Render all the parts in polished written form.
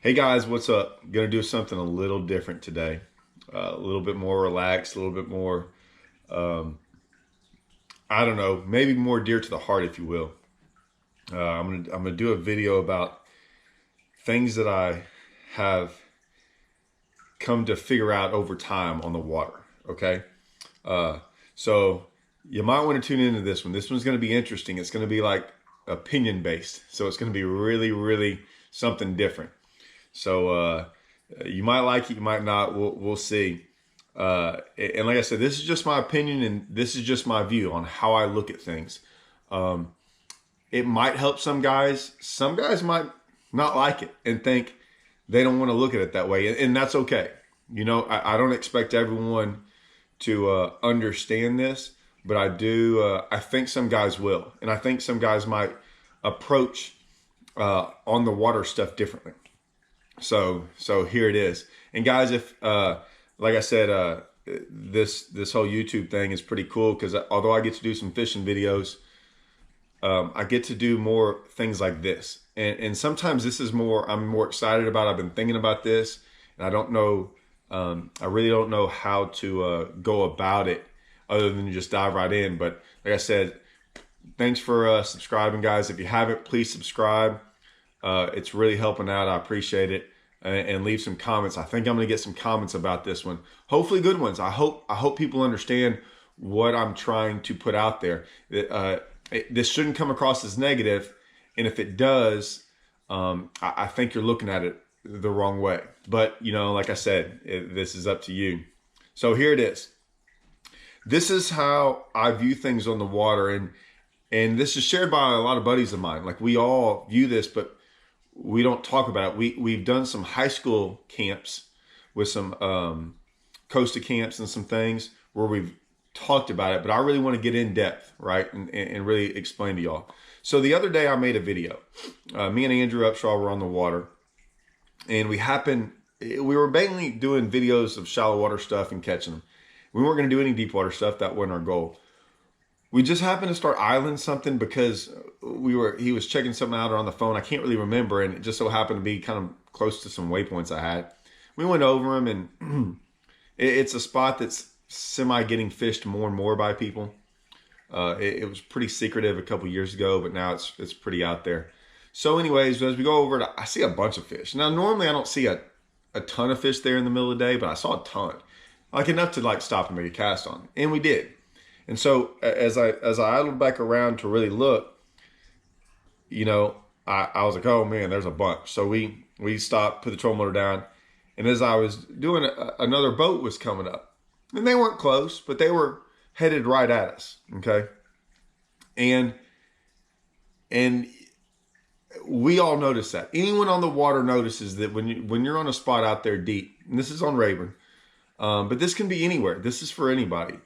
Hey guys, what's up? Gonna do something a little different today. A little bit more relaxed, a little bit more, um, I don't know, maybe more dear to the heart, if you will. I'm gonna do a video about things that I have come to figure out over time on the water. Okay, uh, so you might want to tune into this one. This one's gonna be interesting. It's gonna be like opinion based, so it's gonna be really, really something different. So you might like it, you might not. We'll see. And like I said, this is just my opinion, and this is just my view on how I look at things. Um, it might help some guys. Some guys might not like it and think they don't want to look at it that way, and that's okay. I don't expect everyone to understand this, but I do. I think some guys will, and I think some guys might approach on the water stuff differently. So here it is. And guys, if like I said, this whole YouTube thing is pretty cool because although I get to do some fishing videos, I get to do more things like this. And sometimes this is more I'm more excited about. I've been thinking about this, and I don't know. I really don't know how to go about it other than just dive right in. But like I said, thanks for subscribing, guys. If you haven't, please subscribe. It's really helping out. I appreciate it. And leave some comments. I think I'm going to get some comments about this one. Hopefully good ones. I hope people understand what I'm trying to put out there. This shouldn't come across as negative, and if it does, I think you're looking at it the wrong way. But like I said, this is up to you. So here it is. This is how I view things on the water, and this is shared by a lot of buddies of mine. Like we all view this, but we don't talk about it. We've done some high school camps with some Costa camps and some things where we've talked about it, but I really want to get in depth, right? And really explain to y'all. So the other day I made a video. Me and Andrew Upshaw were on the water, and we were mainly doing videos of shallow water stuff and catching them. We weren't going to do any deep water stuff. That wasn't our goal. We just happened to start idling something because he was checking something out on the phone. I can't really remember, and it just so happened to be kind of close to some waypoints I had. We went over them, and it's a spot that's semi getting fished more and more by people. It was pretty secretive a couple years ago, but now it's pretty out there. So anyways, as we go over it, I see a bunch of fish. Now normally I don't see a ton of fish there in the middle of the day, but I saw a ton. Like enough to like stop and make a cast on. And we did. And so as I idled back around to really look, I was like, oh man, there's a bunch. So we stopped, put the trolling motor down, and as I was doing it, another boat was coming up, and they weren't close, but they were headed right at us. Okay, and we all notice that. Anyone on the water notices that when you're on a spot out there deep, and this is on Rayburn, but this can be anywhere. This is for anybody.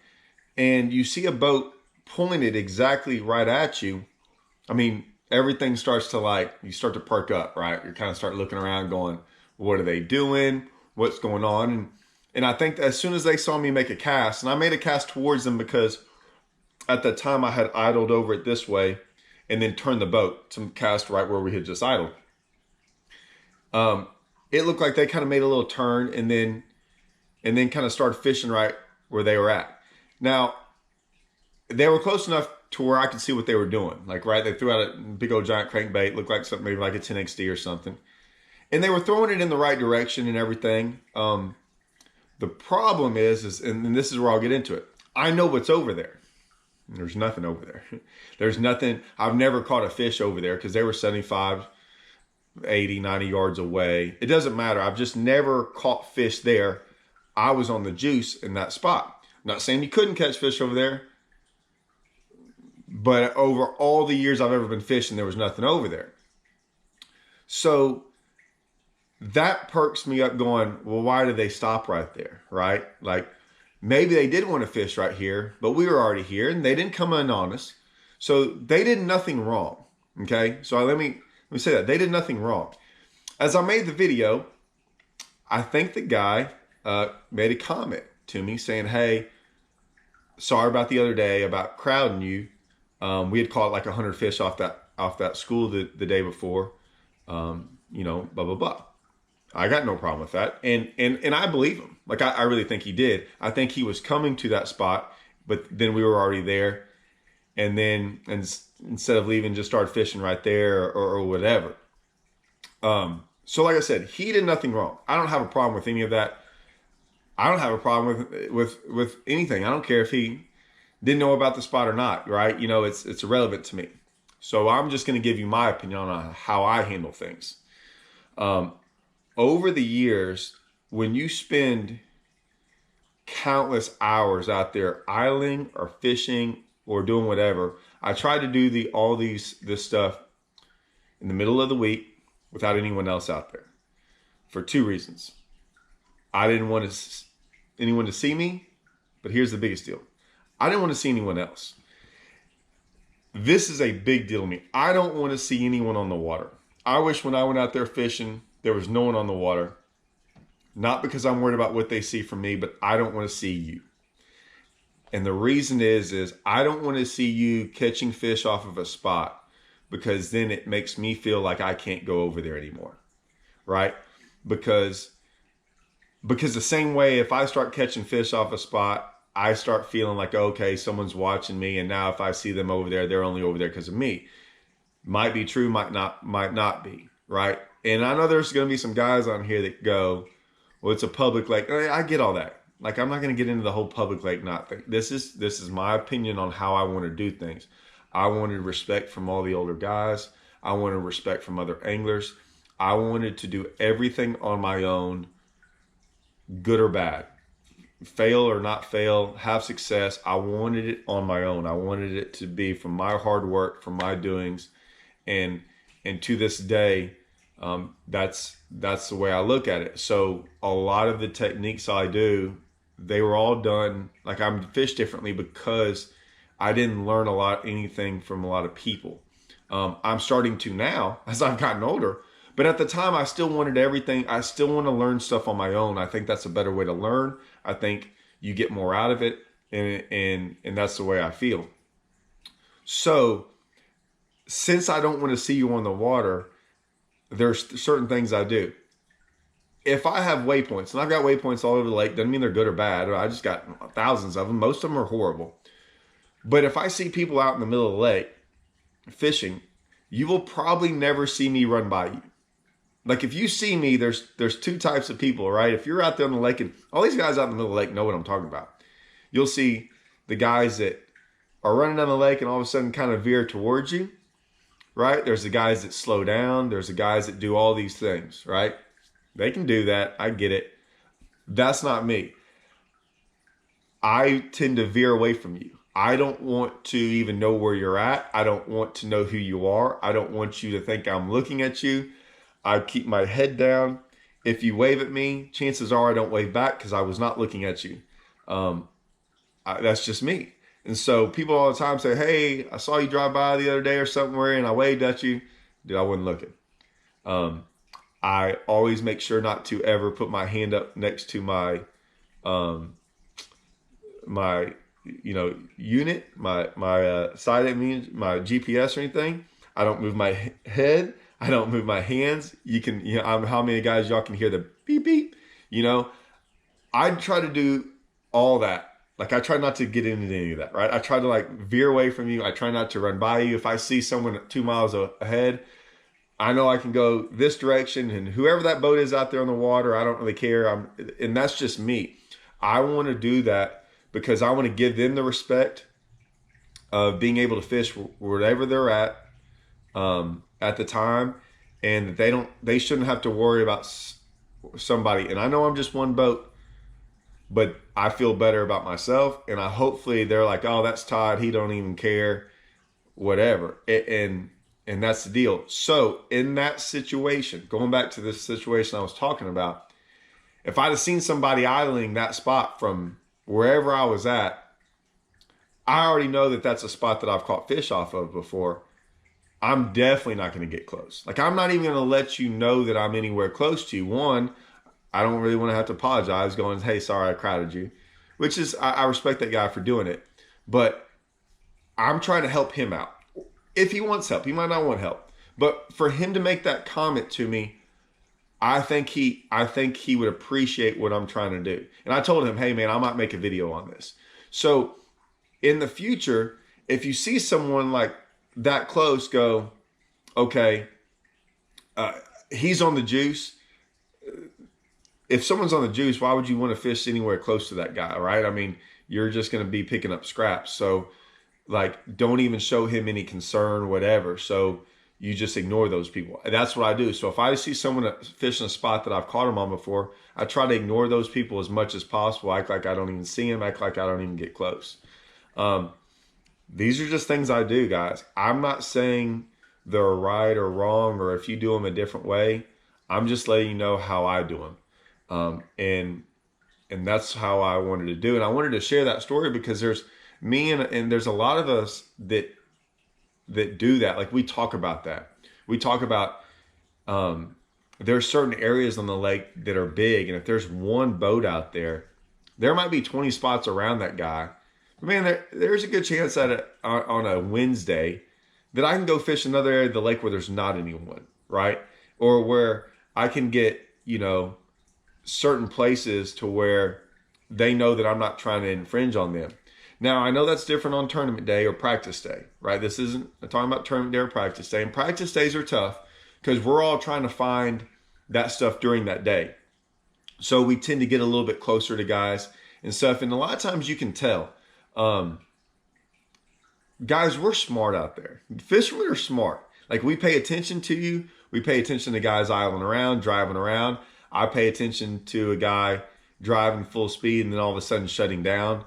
And you see a boat pointed exactly right at you, I mean, everything starts to you start to perk up, right? You kind of start looking around going, what are they doing? What's going on? And I think that as soon as they saw me make a cast, and I made a cast towards them because at the time I had idled over it this way and then turned the boat to cast right where we had just idled. It looked like they kind of made a little turn and then kind of started fishing right where they were at. Now, they were close enough to where I could see what they were doing. Like, right, they threw out a big old giant crankbait, looked like something, maybe like a 10XD or something. And they were throwing it in the right direction and everything. The problem is, and this is where I'll get into it. I know what's over there. There's nothing over there. There's nothing. I've never caught a fish over there because they were 75, 80, 90 yards away. It doesn't matter. I've just never caught fish there. I was on the juice in that spot. I'm not saying you couldn't catch fish over there, but over all the years I've ever been fishing, there was nothing over there. So that perks me up going, well, why did they stop right there, right? Like maybe they did want to fish right here, but we were already here and they didn't come in on us. So they did nothing wrong, okay? So let me say that. They did nothing wrong. As I made the video, I think the guy made a comment to me saying, hey, sorry about the other day about crowding you. We had caught like 100 fish off that school the day before, blah, blah, blah. I got no problem with that. And I believe him. Like, I really think he did. I think he was coming to that spot, but then we were already there. And then instead of leaving, just started fishing right there or whatever. So like I said, he did nothing wrong. I don't have a problem with any of that. I don't have a problem with anything. I don't care if he didn't know about the spot or not, right? You know, it's irrelevant to me. So I'm just going to give you my opinion on how I handle things. Over the years, when you spend countless hours out there idling or fishing or doing whatever, I try to do this stuff in the middle of the week without anyone else out there for two reasons. I didn't want anyone to see me, but here's the biggest deal. I didn't want to see anyone else. This is a big deal to me. I don't want to see anyone on the water. I wish when I went out there fishing, there was no one on the water. Not because I'm worried about what they see from me, but I don't want to see you. And the reason is I don't want to see you catching fish off of a spot, because then it makes me feel like I can't go over there anymore, right? Because the same way, if I start catching fish off a spot, I start feeling like, okay, someone's watching me, and now if I see them over there, they're only over there because of me. Might be true, might not be, right? And I know there's going to be some guys on here that go, well, it's a public lake. I get all that. Like, I'm not going to get into the whole public lake not thing. This is my opinion on how I want to do things. I wanted respect from all the older guys. I wanted respect from other anglers. I wanted to do everything on my own, good or bad. Fail or not fail, have success. I wanted it on my own. I wanted it to be from my hard work, from my doings. And to this day, that's the way I look at it. So a lot of the techniques I do, they were all done, like, I'm fish differently because I didn't learn anything from a lot of people. I'm starting to now as I've gotten older, but at the time I still wanted everything. I still want to learn stuff on my own. I think that's a better way to learn. I think you get more out of it, and that's the way I feel. So since I don't want to see you on the water, there's certain things I do. If I have waypoints, and I've got waypoints all over the lake, doesn't mean they're good or bad. I just got thousands of them. Most of them are horrible. But if I see people out in the middle of the lake fishing, you will probably never see me run by you. Like, if you see me, there's two types of people, right? If you're out there on the lake, and all these guys out in the middle of the lake know what I'm talking about. You'll see the guys that are running down the lake and all of a sudden kind of veer towards you, right? There's the guys that slow down. There's the guys that do all these things, right? They can do that. I get it. That's not me. I tend to veer away from you. I don't want to even know where you're at. I don't want to know who you are. I don't want you to think I'm looking at you. I keep my head down. If you wave at me, chances are I don't wave back because I was not looking at you. That's just me. And so people all the time say, hey, I saw you drive by the other day or somewhere and I waved at you. Dude, I wasn't looking. I always make sure not to ever put my hand up next to my unit, my side image, my GPS or anything. I don't move my head. I don't move my hands. How many guys y'all can hear the beep beep? I try to do all that. Like, I try not to get into any of that, right? I try to veer away from you. I try not to run by you. If I see someone 2 miles ahead, I know I can go this direction, and whoever that boat is out there on the water, I don't really care. And that's just me. I want to do that because I want to give them the respect of being able to fish wherever they're at the time, and they shouldn't have to worry about somebody. And I know I'm just one boat, but I feel better about myself, and hopefully they're like, oh, that's Todd. He don't even care, whatever. And that's the deal. So in that situation, going back to this situation I was talking about, if I'd have seen somebody idling that spot from wherever I was at, I already know that that's a spot that I've caught fish off of before. I'm definitely not going to get close. Like, I'm not even going to let you know that I'm anywhere close to you. One, I don't really want to have to apologize going, hey, sorry, I crowded you, which is, I respect that guy for doing it. But I'm trying to help him out. If he wants help, he might not want help. But for him to make that comment to me, I think he would appreciate what I'm trying to do. And I told him, hey man, I might make a video on this. So in the future, if you see someone like that close, go, okay, he's on the juice. If someone's on the juice, why would you want to fish anywhere close to that guy, right? I mean, you're just going to be picking up scraps. So, like, don't even show him any concern, whatever. So you just ignore those people. And that's what I do. So if I see someone fishing a spot that I've caught them on before, I try to ignore those people as much as possible. Act like I don't even see them. Act like I don't even get close. These are just things I do, guys. I'm not saying they're right or wrong, or if you do them a different way. I'm just letting you know how I do them. And that's how I wanted to do. And I wanted to share that story because there's me and there's a lot of us that do that. Like, we talk about that. We talk about, there are certain areas on the lake that are big. And if there's one boat out there, there might be 20 spots around that guy. But man, there's a good chance that on a Wednesday that I can go fish another area of the lake where there's not anyone, right? Or where I can get, certain places to where they know that I'm not trying to infringe on them. Now, I know that's different on tournament day or practice day, right? This isn't I'm talking about tournament day or practice day. And practice days are tough because we're all trying to find that stuff during that day. So we tend to get a little bit closer to guys and stuff. And a lot of times you can tell. Guys, we're smart out there. Fishermen are smart. Like, we pay attention to you. We pay attention to guys idling around, driving around. I pay attention to a guy driving full speed and then all of a sudden shutting down.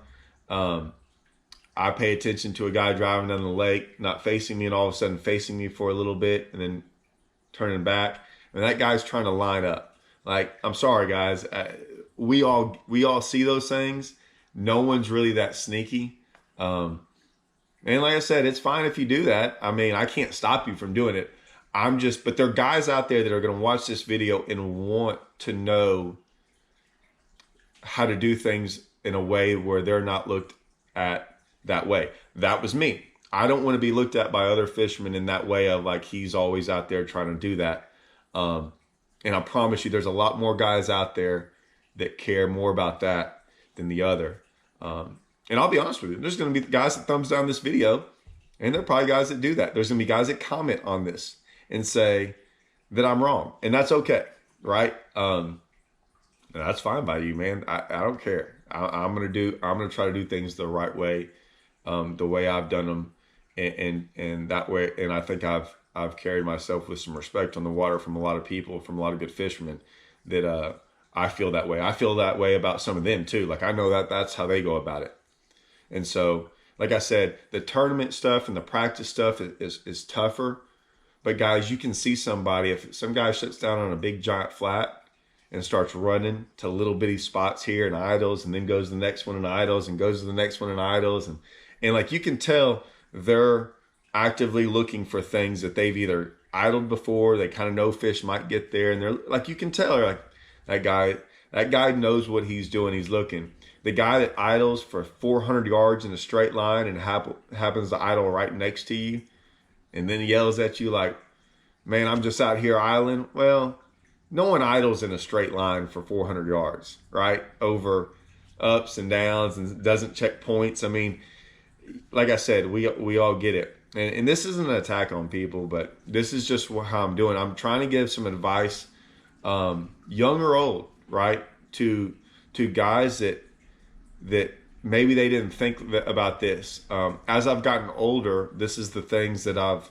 I pay attention to a guy driving down the lake, not facing me, and all of a sudden facing me for a little bit and then turning back. And that guy's trying to line up. Like, I'm sorry, guys. We all see those things. No one's really that sneaky. And like I said, it's fine if you do that. I mean, I can't stop you from doing it. But there are guys out there that are going to watch this video and want to know how to do things in a way where they're not looked at that way. That was me. I don't want to be looked at by other fishermen in that way of like, he's always out there trying to do that. And I promise you, there's a lot more guys out there that care more about that than the other. And I'll be honest with you, there's going to be guys that thumbs down this video, and there are probably guys that do that. There's going to be guys that comment on this and say that I'm wrong. And that's okay, right? And that's fine by you, man. I don't care. I'm going to try to do things the right way, the way I've done them. And that way, and I think I've carried myself with some respect on the water from a lot of people, from a lot of good fishermen that I feel that way. I feel that way about some of them too. Like, I know that that's how they go about it. And so, like I said, the tournament stuff and the practice stuff is tougher. But guys, you can see somebody, if some guy shuts down on a big giant flat and starts running to little bitty spots here and idles, and then goes to the next one and idles, and goes to the next one and idles, and like, you can tell they're actively looking for things that they've either idled before, they kind of know fish might get there, and they're like, you can tell, they're like, that guy knows what he's doing, he's looking. The guy that idles for 400 yards in a straight line and happens to idle right next to you, and then yells at you like, man, I'm just out here idling. Well, no one idles in a straight line for 400 yards, right? Over ups and downs, and doesn't check points. I mean, like I said, we all get it. And this isn't an attack on people, but this is just how I'm doing. I'm trying to give some advice, young or old, right? To guys that maybe they didn't think about this. As I've gotten older, this is the things that I've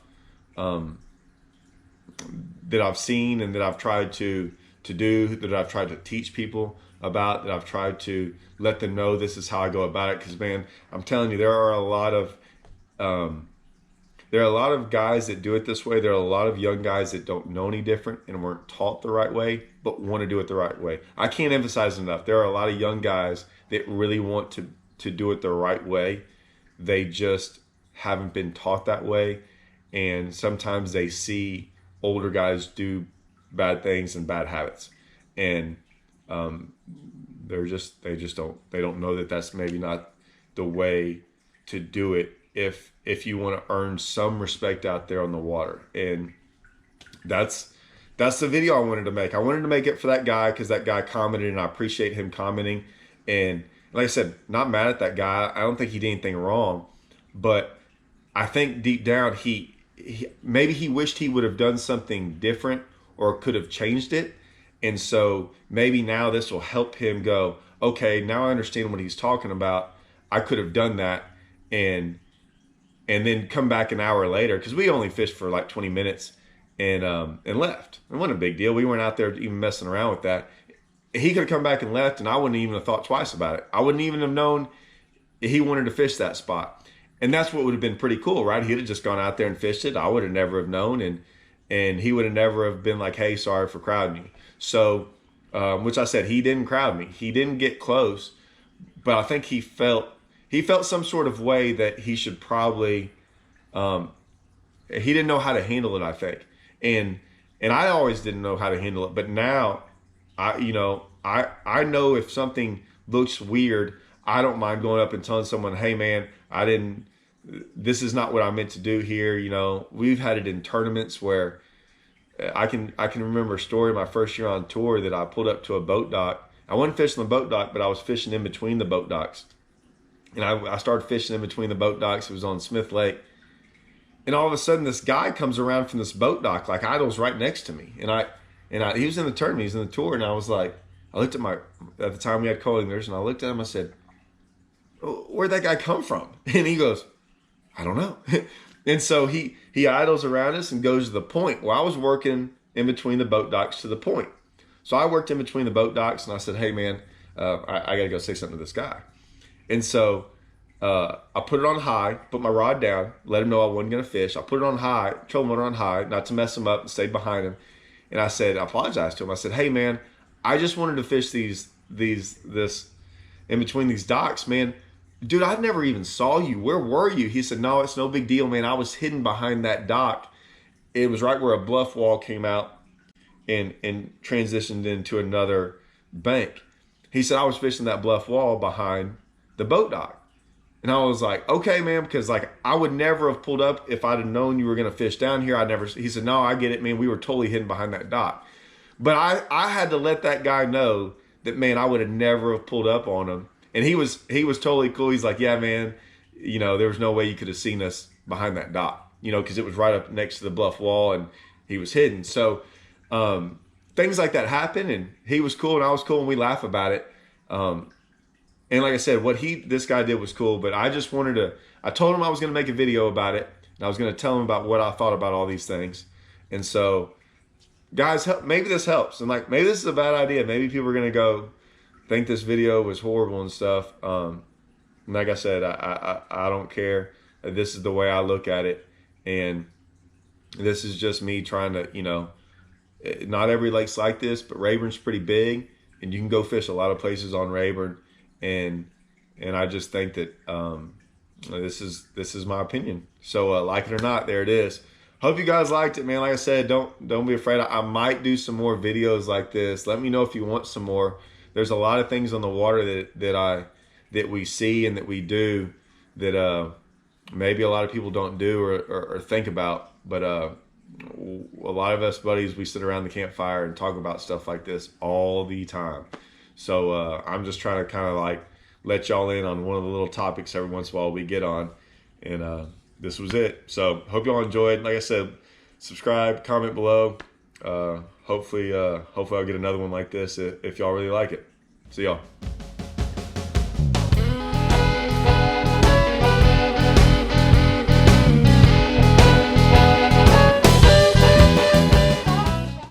seen and that I've tried to do, that I've tried to teach people about, that I've tried to let them know this is how I go about it. Because, man, I'm telling you, there are a lot of guys that do it this way. There are a lot of young guys that don't know any different and weren't taught the right way, but want to do it the right way. I can't emphasize enough. There are a lot of young guys that really want to do it the right way. They just haven't been taught that way. And sometimes they see older guys do bad things and bad habits. And they don't know that that's maybe not the way to do it if you want to earn some respect out there on the water. And that's that's the video I wanted to make. I wanted to make it for that guy because that guy commented, and I appreciate him commenting. And like I said, not mad at that guy. I don't think he did anything wrong, but I think deep down he maybe he wished he would have done something different or could have changed it. And so maybe now this will help him go, okay, now I understand what he's talking about. I could have done that, and then come back an hour later, because we only fished for like 20 minutes and left. It wasn't a big deal. We weren't out there even messing around with that. He could have come back and left, and I wouldn't even have thought twice about it. I wouldn't even have known he wanted to fish that spot. And that's what would have been pretty cool, right? He'd have just gone out there and fished it. I would have never have known, and he would have never have been like, hey, sorry for crowding you. So, which I said, he didn't crowd me. He didn't get close, but I think he felt some sort of way that he should probably, he didn't know how to handle it, I think. And I always didn't know how to handle it, but now I know if something looks weird, I don't mind going up and telling someone, hey man, this is not what I meant to do here. We've had it in tournaments where I can remember a story my first year on tour that I pulled up to a boat dock. I wasn't fishing the boat dock, but I was fishing in between the boat docks. And I started fishing in between the boat docks. It was on Smith Lake. And all of a sudden, this guy comes around from this boat dock, like idles right next to me. And he was in the tournament, he was in the tour, and I was like, I looked at the time we had co-anglers, and I looked at him, I said, where'd that guy come from? And he goes, I don't know. And so he idles around us and goes to the point. Well, I was working in between the boat docks to the point. So I worked in between the boat docks, and I said, hey man, I got to go say something to this guy. And so I put it on high, put my rod down, let him know I wasn't going to fish. I put it on high, trolling motor on high, not to mess him up, and stayed behind him. And I apologized to him. I said, hey man, I just wanted to fish this in between these docks, man. Dude, I never even saw you. Where were you? He said, no, it's no big deal, man. I was hidden behind that dock. It was right where a bluff wall came out and transitioned into another bank. He said, I was fishing that bluff wall behind the boat dock. And I was like, okay, man, because like I would never have pulled up if I'd have known you were going to fish down here. He said, no, I get it, man. We were totally hidden behind that dock. But I had to let that guy know that, man, I would have never have pulled up on him. And he was totally cool. He's like, yeah, man, there was no way you could have seen us behind that dock, because it was right up next to the bluff wall and he was hidden. So things like that happen, and he was cool and I was cool and we laugh about it. And like I said, what this guy did was cool, but I just I told him I was going to make a video about it, and I was going to tell him about what I thought about all these things. And so, guys, maybe this helps. And like, maybe this is a bad idea. Maybe people are going to go think this video was horrible and stuff. Like I said, I don't care. This is the way I look at it. And this is just me trying to, not every lake's like this, but Rayburn's pretty big, and you can go fish a lot of places on Rayburn. And I just think that this is my opinion. So like it or not, there it is. Hope you guys liked it, man. Like I said, don't be afraid. I might do some more videos like this. Let me know if you want some more. There's a lot of things on the water that we see and that we do that maybe a lot of people don't do or think about. But a lot of us buddies, we sit around the campfire and talk about stuff like this all the time. So I'm just trying to kind of like let y'all in on one of the little topics every once in a while we get on. And this was it. So hope y'all enjoyed. Like I said, subscribe, comment below. Hopefully I'll get another one like this if y'all really like it. See y'all.